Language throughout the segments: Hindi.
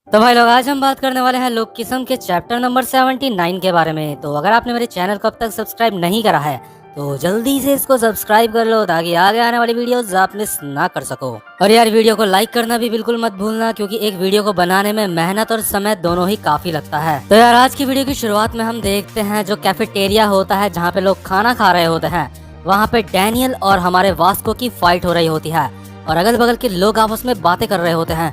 तो भाई लोग, आज हम बात करने वाले हैं लोक किस्म के चैप्टर नंबर 79 के बारे में। तो अगर आपने मेरे चैनल को अब तक सब्सक्राइब नहीं करा है तो जल्दी से इसको सब्सक्राइब कर लो ताकि आगे आने वाली वीडियोस आप मिस ना कर सको। और यार, वीडियो को लाइक करना भी बिल्कुल मत भूलना, क्योंकि एक वीडियो को बनाने में मेहनत और समय दोनों ही काफी लगता है। तो यार, आज की वीडियो की शुरुआत में हम देखते हैं जो कैफेटेरिया होता है जहाँ पे लोग खाना खा रहे होते हैं, वहाँ पे डैनियल और हमारे वास्को की फाइट हो रही होती है और अगल बगल के लोग आपस में बातें कर रहे होते हैं।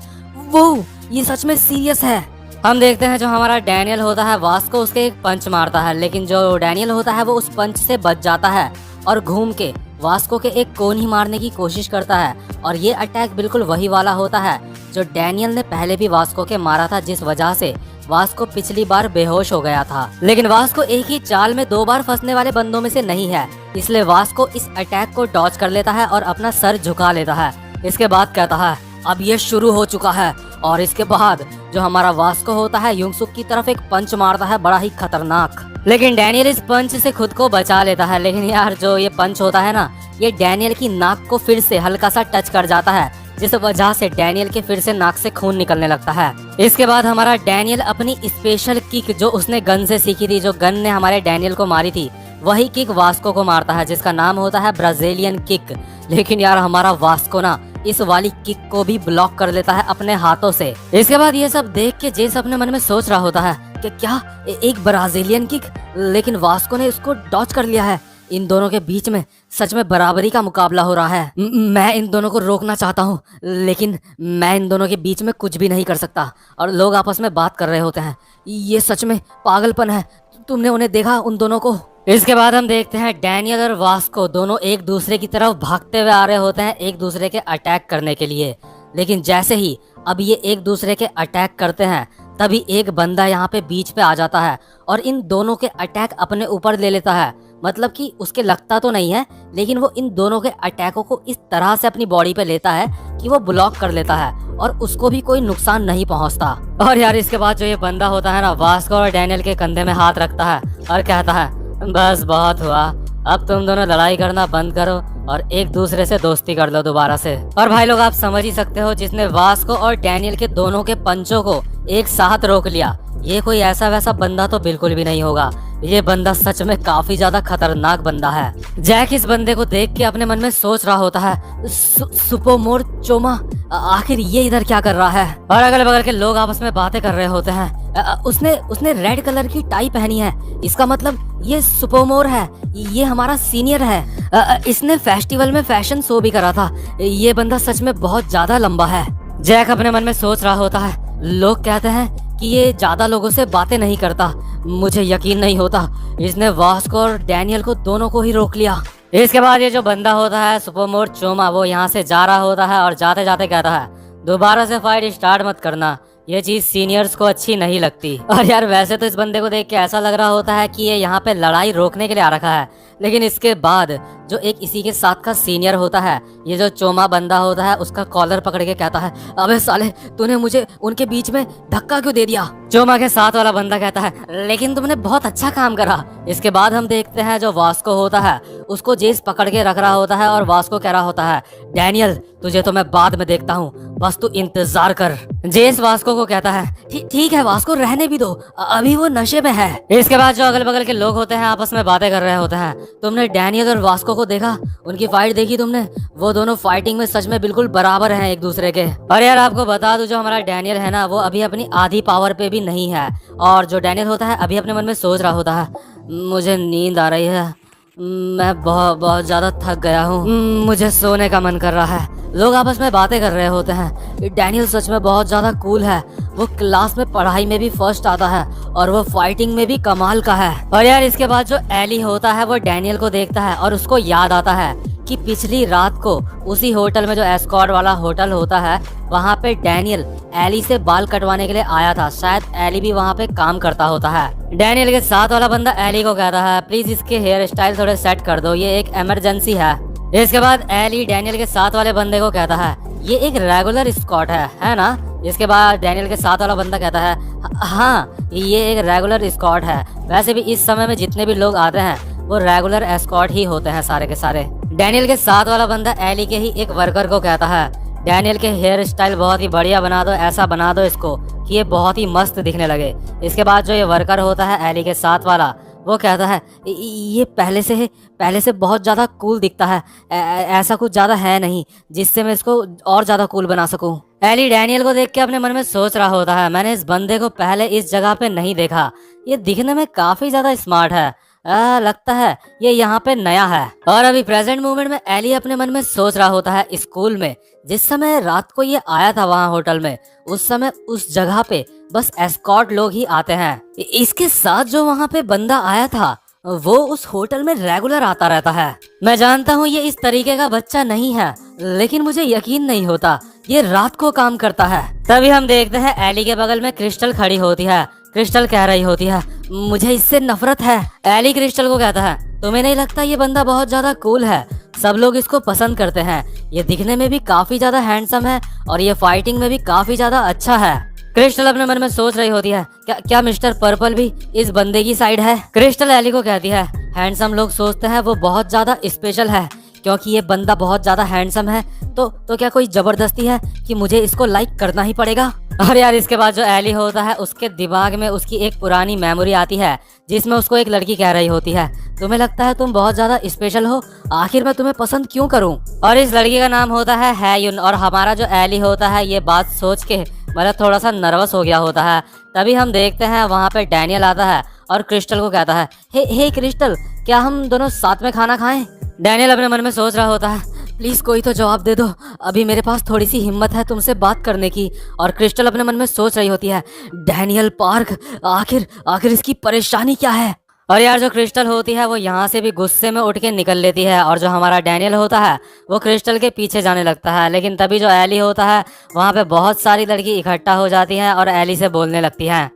वो ये सच में सीरियस है। हम देखते हैं जो हमारा डैनियल होता है वास्को उसके एक पंच मारता है, लेकिन जो डैनियल होता है वो उस पंच से बच जाता है और घूम के वास्को के एक कोन ही मारने की कोशिश करता है। और ये अटैक बिल्कुल वही वाला होता है जो डैनियल ने पहले भी वास्को के मारा था, जिस वजह से वास्को पिछली बार बेहोश हो गया था। लेकिन वास्को एक ही चाल में 2 बार फंसने वाले बंदों में से नहीं है, इसलिए वास्को इस अटैक को डॉज कर लेता है और अपना सर झुका लेता है। इसके बाद कहता है अब ये शुरू हो चुका है, और इसके बाद जो हमारा वास्को होता है युंगसुक की तरफ एक पंच मारता है, बड़ा ही खतरनाक। लेकिन डैनियल इस पंच से खुद को बचा लेता है। लेकिन यार, जो ये पंच होता है ना, ये डैनियल की नाक को फिर से हल्का सा टच कर जाता है, जिस वजह से डैनियल के फिर से नाक से खून निकलने लगता है। इसके बाद हमारा डैनियल अपनी स्पेशल किक जो उसने गन से सीखी थी, जो गन ने हमारे डैनियल को मारी थी, वही किक वास्को को मारता है, जिसका नाम होता है ब्राजीलियन किक। लेकिन यार, हमारा वास्को ना इस वाली किक को भी ब्लॉक कर लेता है अपने हाथों से। इसके बाद ये सब देख के जेस अपने मन में सोच रहा होता है कि क्या एक ब्राजीलियन किक, लेकिन वास्को ने इसको डॉच कर लिया है। इन दोनों के बीच में सच में बराबरी का मुकाबला हो रहा है। मैं इन दोनों को रोकना चाहता हूँ, लेकिन मैं इन दोनों के बीच में कुछ भी नहीं कर सकता। और लोग आपस में बात कर रहे होते हैं, ये सच में पागलपन है। तुमने उन्हें देखा, उन दोनों को? इसके बाद हम देखते हैं डैनियल और वास्को दोनों एक दूसरे की तरफ भागते हुए आ रहे होते हैं, एक दूसरे के अटैक करने के लिए। लेकिन जैसे ही अब ये एक दूसरे के अटैक करते हैं, तभी एक बंदा यहाँ पे बीच पे आ जाता है और इन दोनों के अटैक अपने ऊपर ले लेता है। मतलब कि उसके लगता तो नहीं है, लेकिन वो इन दोनों के अटैकों को इस तरह से अपनी बॉडी पे लेता है कि वो ब्लॉक कर लेता है और उसको भी कोई नुकसान नहीं पहुंचता। और यार, इसके बाद जो ये बंदा होता है ना, वास्को और डैनियल के कंधे में हाथ रखता है और कहता है बस बहुत हुआ, अब तुम दोनों लड़ाई करना बंद करो और एक दूसरे से दोस्ती कर लो दोबारा से। और भाई लोग, आप समझ ही सकते हो, जिसने वास्को और डैनियल के दोनों के पंचों को एक साथ रोक लिया, ये कोई ऐसा वैसा बंदा तो बिल्कुल भी नहीं होगा। ये बंदा सच में काफी ज्यादा खतरनाक बंदा है। जैक इस बंदे को देख के अपने मन में सोच रहा होता है, सुपोमोर चोमा, आखिर ये इधर क्या कर रहा है? और अगल बगल के लोग आपस में बातें कर रहे होते हैं। उसने रेड कलर की टाई पहनी है, इसका मतलब ये सुपोमोर है, ये हमारा सीनियर है। इसने फेस्टिवल में फैशन शो भी करा था। ये बंदा सच में बहुत ज्यादा लंबा है। जैक अपने मन में सोच रहा होता है, लोग कहते हैं कि ये ज्यादा लोगों से बातें नहीं करता, मुझे यकीन नहीं होता इसने वास्को और डैनियल को दोनों को ही रोक लिया। इसके बाद ये जो बंदा होता है सुपोमोर चोमा, वो यहाँ से जा रहा होता है और जाते जाते कहता है दोबारा से फाइट स्टार्ट मत करना, ये चीज सीनियर्स को अच्छी नहीं लगती। और यार, वैसे तो इस बंदे को देख के ऐसा लग रहा होता है कि ये यहाँ पे लड़ाई रोकने के लिए आ रखा है, लेकिन इसके बाद जो एक इसी के साथ का सीनियर होता है, ये जो चोमा बंदा होता है, उसका कॉलर पकड़ के कहता है अबे साले, तूने मुझे उनके बीच में धक्का क्यों दे दिया? चोमा के साथ वाला बंदा कहता है लेकिन तुमने बहुत अच्छा काम करा। इसके बाद हम देखते हैं जो वास्को होता है, उसको जेस पकड़ के रख रहा होता है और वास्को कह रहा होता है डैनियल, तुझे तो मैं बाद में देखता हूँ, बस तू इंतजार कर। जेस वास्को को कहता है ठीक है वास्को, रहने भी दो, अभी वो नशे में है। इसके बाद जो अगल बगल के लोग होते हैं आपस में बातें कर रहे होते हैं। तुमने डैनियल और वास्को को देखा, उनकी फाइट देखी तुमने? वो दोनों फाइटिंग में सच में बिल्कुल बराबर हैं एक दूसरे के। और यार, आपको बता दूं, जो हमारा डैनियल है ना, वो अभी अपनी आधी पावर पे भी नहीं है। और जो डैनियल होता है अभी अपने मन में सोच रहा होता है मुझे नींद आ रही है, मैं बहुत ज्यादा थक गया हूँ, मुझे सोने का मन कर रहा है। लोग आपस में बातें कर रहे होते हैं। डैनियल सच में बहुत ज्यादा कूल है, वो क्लास में पढ़ाई में भी फर्स्ट आता है और वो फाइटिंग में भी कमाल का है। और यार, इसके बाद जो एली होता है वो डैनियल को देखता है और उसको याद आता है कि पिछली रात को उसी होटल में, जो एस्कॉर्ट वाला होटल होता है, वहाँ पे डैनियल एली से बाल कटवाने के लिए आया था। शायद एली भी वहाँ पे काम करता होता है। डैनियल के साथ वाला बंदा एली को कहता है प्लीज इसके हेयर स्टाइल थोड़े सेट कर दो, ये एक इमरजेंसी है। इसके बाद एली डैनियल के साथ वाले बंदे को कहता है ये एक रेगुलर स्कॉट है ना? इसके बाद डैनियल के साथ वाला बंदा कहता है हाँ, ये एक रेगुलर स्कॉट है। वैसे भी इस समय में जितने भी लोग आते हैं वो रेगुलर एस्कॉर्ट ही होते हैं सारे के सारे। डैनियल के साथ वाला बंदा एली के ही एक वर्कर को कहता है डैनियल के हेयर स्टाइल बहुत ही बढ़िया बना दो, ऐसा बना दो इसको कि ये बहुत ही मस्त दिखने लगे। इसके बाद जो ये वर्कर होता है एली के साथ वाला, वो कहता है ये पहले से बहुत ज़्यादा कूल दिखता है, ऐसा कुछ ज़्यादा है नहीं जिससे मैं इसको और ज़्यादा कूल बना सकूं। एली डैनियल को देख के अपने मन में सोच रहा होता है, मैंने इस बंदे को पहले इस जगह पे नहीं देखा, ये दिखने में काफ़ी ज़्यादा स्मार्ट है, लगता है ये यहाँ पे नया है। और अभी प्रेजेंट मोमेंट में एली अपने मन में सोच रहा होता है, स्कूल में जिस समय रात को ये आया था वहाँ होटल में, उस समय उस जगह पे बस एस्कॉर्ट लोग ही आते हैं। इसके साथ जो वहाँ पे बंदा आया था वो उस होटल में रेगुलर आता रहता है। मैं जानता हूँ ये इस तरीके का बच्चा नहीं है, लेकिन मुझे यकीन नहीं होता ये रात को काम करता है। तभी हम देखते हैं एली के बगल में क्रिस्टल खड़ी होती है। क्रिस्टल कह रही होती है, मुझे इससे नफरत है। एली क्रिस्टल को कहता है, तुम्हें नहीं लगता ये बंदा बहुत ज्यादा कूल है, सब लोग इसको पसंद करते हैं, ये दिखने में भी काफी ज्यादा हैंडसम है और ये फाइटिंग में भी काफी ज्यादा अच्छा है। क्रिस्टल अपने मन में सोच रही होती है, क्या मिस्टर पर्पल भी इस बंदे की साइड है। क्रिस्टल एली को कहती है, हैंडसम लोग सोचते हैं वो बहुत ज्यादा स्पेशल है, क्योंकि ये बंदा बहुत ज्यादा हैंडसम है, तो क्या कोई जबरदस्ती है कि मुझे इसको लाइक करना ही पड़ेगा। और यार इसके बाद जो एली होता है उसके दिमाग में उसकी एक पुरानी मेमोरी आती है, जिसमें उसको एक लड़की कह रही होती है, तुम्हें लगता है तुम बहुत ज्यादा स्पेशल हो, आखिर मैं तुम्हें पसंद क्यों करूं। और इस लड़की का नाम होता है हैयुन। और हमारा जो एली होता है ये बात सोच के मतलब थोड़ा सा नर्वस हो गया होता है। तभी हम देखते हैं वहाँ पे डैनियल आता है और क्रिस्टल को कहता है, हे क्रिस्टल, क्या हम दोनों साथ में खाना खाएं। डैनियल अपने मन में सोच रहा होता है, प्लीज कोई तो जवाब दे दो, अभी मेरे पास थोड़ी सी हिम्मत है तुमसे बात करने की। और क्रिस्टल अपने मन में सोच रही होती है, डैनियल पार्क, आखिर इसकी परेशानी क्या है। और यार जो क्रिस्टल होती है वो यहाँ से भी गुस्से में उठ के निकल लेती है, और जो हमारा डैनियल होता है वो क्रिस्टल के पीछे जाने लगता है। लेकिन तभी जो एली होता है वहाँ पे बहुत सारी लड़की इकट्ठा हो जाती हैं और एली से बोलने लगती हैं,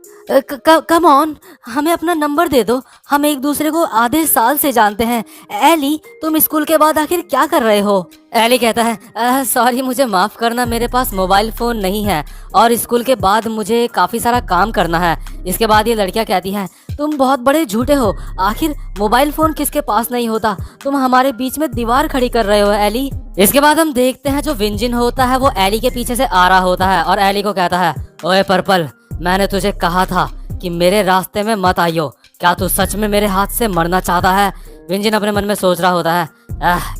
कम ऑन, हमें अपना नंबर दे दो, हम एक दूसरे को आधे साल से जानते हैं। एली, तुम स्कूल के बाद आखिर क्या कर रहे हो। एली कहता है, सॉरी मुझे माफ करना, मेरे पास मोबाइल फोन नहीं है और स्कूल के बाद मुझे काफी सारा काम करना है। इसके बाद ये लड़कियां कहती हैं, तुम बहुत बड़े झूठे हो, आखिर मोबाइल फोन किसके पास नहीं होता, तुम हमारे बीच में दीवार खड़ी कर रहे हो एली। इसके बाद हम देखते हैं जो विंजिन होता है वो एली के पीछे से आ रहा होता है और एली को कहता है, ओए पर्पल, मैंने तुझे कहा था कि मेरे रास्ते में मत आइयो, क्या तू सच में मेरे हाथ से मरना चाहता है। विंजिन अपने मन में सोच रहा होता है,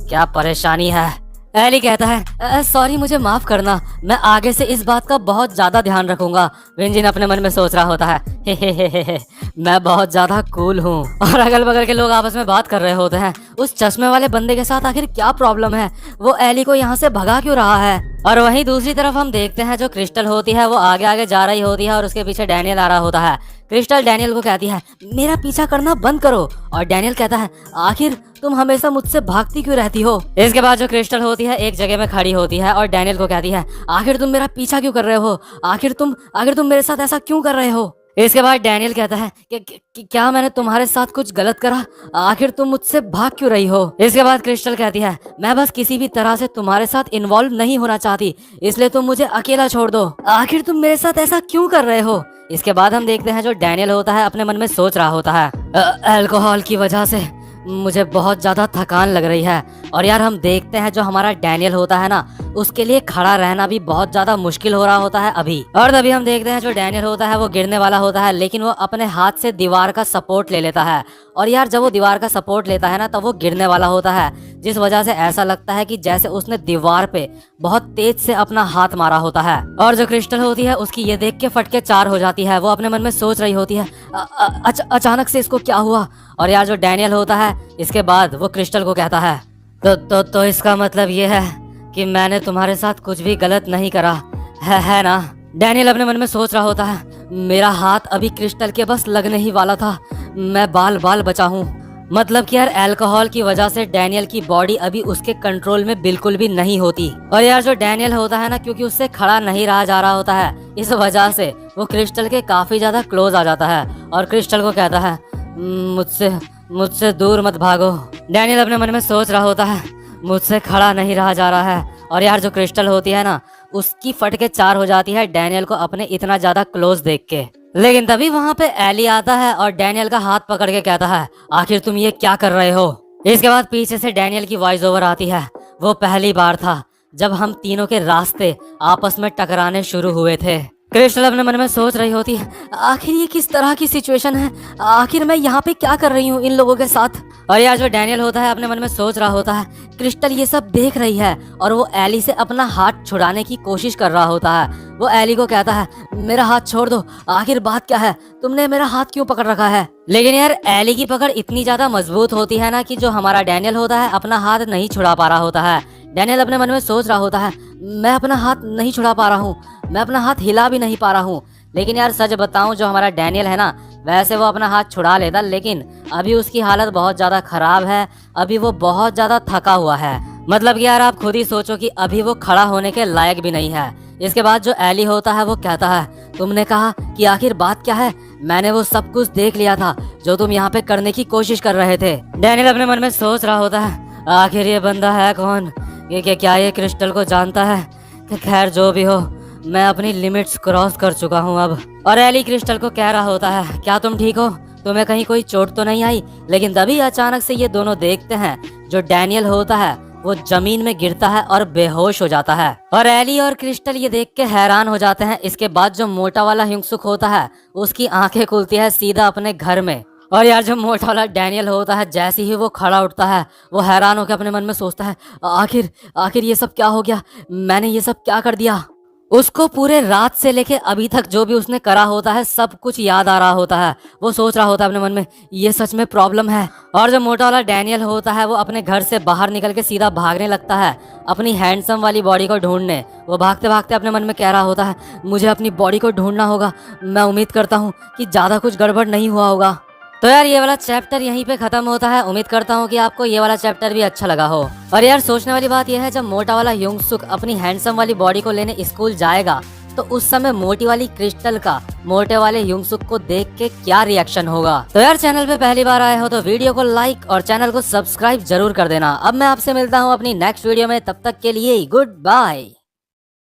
क्या परेशानी है। एली कहता है, सॉरी मुझे माफ करना, मैं आगे से इस बात का बहुत ज्यादा ध्यान रखूंगा। विंजिन अपने मन में सोच रहा होता है, हे, मैं बहुत ज्यादा कूल हूँ। और अगल बगल के लोग आपस में बात कर रहे होते हैं, उस चश्मे वाले बंदे के साथ आखिर क्या प्रॉब्लम है, वो एली को यहाँ से भगा क्यों रहा है। और वहीं दूसरी तरफ हम देखते हैं जो क्रिस्टल होती है वो आगे आगे जा रही होती है और उसके पीछे डैनियल आ रहा होता है। क्रिस्टल डैनियल को कहती है, मेरा पीछा करना बंद करो। और डैनियल कहता है, आखिर तुम हमेशा मुझसे भागती क्यों रहती हो। इसके बाद जो क्रिस्टल होती है एक जगह में खड़ी होती है और डैनियल को कहती है, आखिर तुम मेरा पीछा क्यों कर रहे हो, आखिर तुम मेरे साथ ऐसा क्यों कर रहे हो। इसके बाद डैनियल कहता है कि क्या मैंने तुम्हारे साथ कुछ गलत करा, आखिर तुम मुझसे भाग क्यों रही हो। इसके बाद क्रिस्टल कहती है, मैं बस किसी भी तरह से तुम्हारे साथ इन्वॉल्व नहीं होना चाहती, इसलिए तुम मुझे अकेला छोड़ दो, आखिर तुम मेरे साथ ऐसा क्यों कर रहे हो। इसके बाद हम देखते हैं जो डैनियल होता है अपने मन में सोच रहा होता है, अल्कोहल की वजह से मुझे बहुत ज्यादा थकान लग रही है। और यार हम देखते हैं जो हमारा डैनियल होता है ना, उसके लिए खड़ा रहना भी बहुत ज्यादा मुश्किल हो रहा होता है अभी। और तभी हम देखते हैं जो डैनियल होता है वो गिरने वाला होता है, लेकिन वो अपने हाथ से दीवार का सपोर्ट ले लेता है। और यार जब वो दीवार का सपोर्ट लेता है ना तब वो गिरने वाला होता है, जिस वजह से ऐसा लगता है कि जैसे उसने दीवार पे बहुत तेज से अपना हाथ मारा होता है। और जो क्रिस्टल होती है उसकी ये देख के फटके चार हो जाती है। वो अपने मन में सोच रही होती है, अचानक से इसको क्या हुआ। और यार जो डैनियल होता है इसके बाद वो क्रिस्टल को कहता है, तो इसका मतलब ये है कि मैंने तुम्हारे साथ कुछ भी गलत नहीं करा है ना। डैनियल अपने मन में सोच रहा होता है, मेरा हाथ अभी क्रिस्टल के बस लगने ही वाला था, मैं बाल बचा हूँ। मतलब कि यार अल्कोहल की वजह से डैनियल की बॉडी अभी उसके कंट्रोल में बिल्कुल भी नहीं होती। और यार जो डैनियल होता है ना, क्योंकि उससे खड़ा नहीं रहा जा रहा होता है, इस वजह से वो क्रिस्टल के काफी ज्यादा क्लोज आ जाता है और क्रिस्टल को कहता है, मुझसे दूर मत भागो। डैनियल अपने मन में सोच रहा होता है, मुझसे खड़ा नहीं रहा जा रहा है। और यार जो क्रिस्टल होती है ना उसकी फट के चार हो जाती है डैनियल को अपने इतना ज्यादा क्लोज देख के। लेकिन तभी वहाँ पे एली आता है और डैनियल का हाथ पकड़ के कहता है, आखिर तुम ये क्या कर रहे हो। इसके बाद पीछे से डैनियल की वॉइस ओवर आती है, वो पहली बार था जब हम तीनों के रास्ते आपस में टकराने शुरू हुए थे। क्रिस्टल अपने मन में सोच रही होती, आखिर ये किस तरह की सिचुएशन है, आखिर मैं यहाँ पे क्या कर रही हूँ इन लोगों के साथ। और यार जो डैनियल होता है अपने मन में सोच रहा होता है, क्रिस्टल ये सब देख रही है और वो एली से अपना हाथ छुड़ाने की कोशिश कर रहा होता है। वो एली को कहता है, मेरा हाथ छोड़ दो, आखिर बात क्या है, तुमने मेरा हाथ क्यों पकड़ रखा है। लेकिन यार एली की पकड़ इतनी ज्यादा मजबूत होती है ना कि जो हमारा डैनियल होता है अपना हाथ नहीं छुड़ा पा रहा होता है। डैनियल अपने मन में सोच रहा होता है, मैं अपना हाथ नहीं छुड़ा पा रहा हूँ, मैं अपना हाथ हिला भी नहीं पा रहा हूँ। लेकिन यार सच बताऊं, जो हमारा डैनियल है ना, वैसे वो अपना हाथ छुड़ा लेता, लेकिन अभी उसकी हालत बहुत ज्यादा खराब है, अभी वो बहुत ज्यादा थका हुआ है। मतलब कि यार आप खुद ही सोचो कि अभी वो खड़ा होने के लायक भी नहीं है। इसके बाद जो एली होता है वो कहता है, तुमने कहा कि आखिर बात क्या है, मैंने वो सब कुछ देख लिया था जो तुम यहाँ पे करने की कोशिश कर रहे थे। डैनियल अपने मन में सोच रहा होता है, आखिर ये बंदा है कौन, ये क्या ये क्रिस्टल को जानता है। कि खैर जो भी हो, मैं अपनी लिमिट्स क्रॉस कर चुका हूँ अब। और एली क्रिस्टल को कह रहा होता है, क्या तुम ठीक हो, तुम्हें कहीं कोई चोट तो नहीं आई। लेकिन तभी अचानक से ये दोनों देखते हैं जो डैनियल होता है वो जमीन में गिरता है और बेहोश हो जाता है। और एली और क्रिस्टल ये देख के हैरान हो जाते हैं। इसके बाद जो मोटा वाला हिंसुक होता है उसकी आंखें खुलती है सीधा अपने घर में। और यार जो मोटा वाला डैनियल होता है जैसे ही वो खड़ा उठता है वो हैरान होकर अपने मन में सोचता है, आखिर आखिर ये सब क्या हो गया, मैंने ये सब क्या कर दिया। उसको पूरे रात से लेके अभी तक जो भी उसने करा होता है सब कुछ याद आ रहा होता है। वो सोच रहा होता है अपने मन में, ये सच में प्रॉब्लम है। और जो मोटा वाला डैनियल होता है वो अपने घर से बाहर निकल के सीधा भागने लगता है अपनी हैंडसम वाली बॉडी को ढूंढने। वो भागते भागते अपने मन में कह रहा होता है, मुझे अपनी बॉडी को ढूंढना होगा, मैं उम्मीद करता हूँ कि ज्यादा कुछ गड़बड़ नहीं हुआ होगा। तो यार ये वाला चैप्टर यहीं पे खत्म होता है। उम्मीद करता हूँ कि आपको ये वाला चैप्टर भी अच्छा लगा हो। और यार सोचने वाली बात यह है, जब मोटा वाला युंगसुक अपनी हैंडसम वाली बॉडी को लेने स्कूल जाएगा तो उस समय मोटी वाली क्रिस्टल का मोटे वाले युंगसुक को देख के क्या रिएक्शन होगा। तो यार चैनल पे पहली बार आए हो तो वीडियो को लाइक और चैनल को सब्सक्राइब जरूर कर देना। अब मैं आपसे मिलता हूँ अपनी नेक्स्ट वीडियो में, तब तक के लिए गुड बाय।